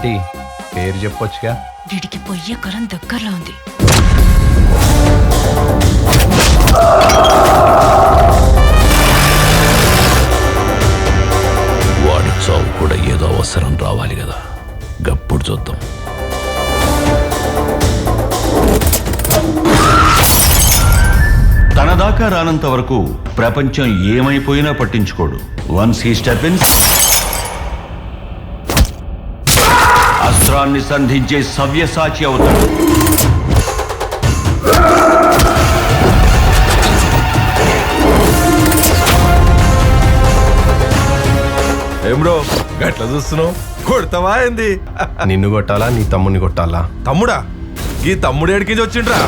Aunty పేరు చెప్పొచ్చుగా. వీడికి పొయ్యే కాలం దగ్గరలో ఉంది. వాడి చావు కూడా ఏదో అవసరం రావాలి కదా, గప్పుడు చూద్దాం. తన దాకా రానంత వరకు ప్రపంచం ఏమైపోయినా పట్టించుకోడు. వన్స్ హీ స్టెప్ ఇన్, అస్త్రాన్ని సంధించే సవ్యసాచి అవుతాడు. ఏం బ్రో గట్ల చూస్తున్నావు? కొడతావా ఏంది? నిన్ను కొట్టాలా నీ తమ్ముని కొట్టాలా? తమ్ముడా? ఈ తమ్ముడు ఏడికి వచ్చిండ్రా?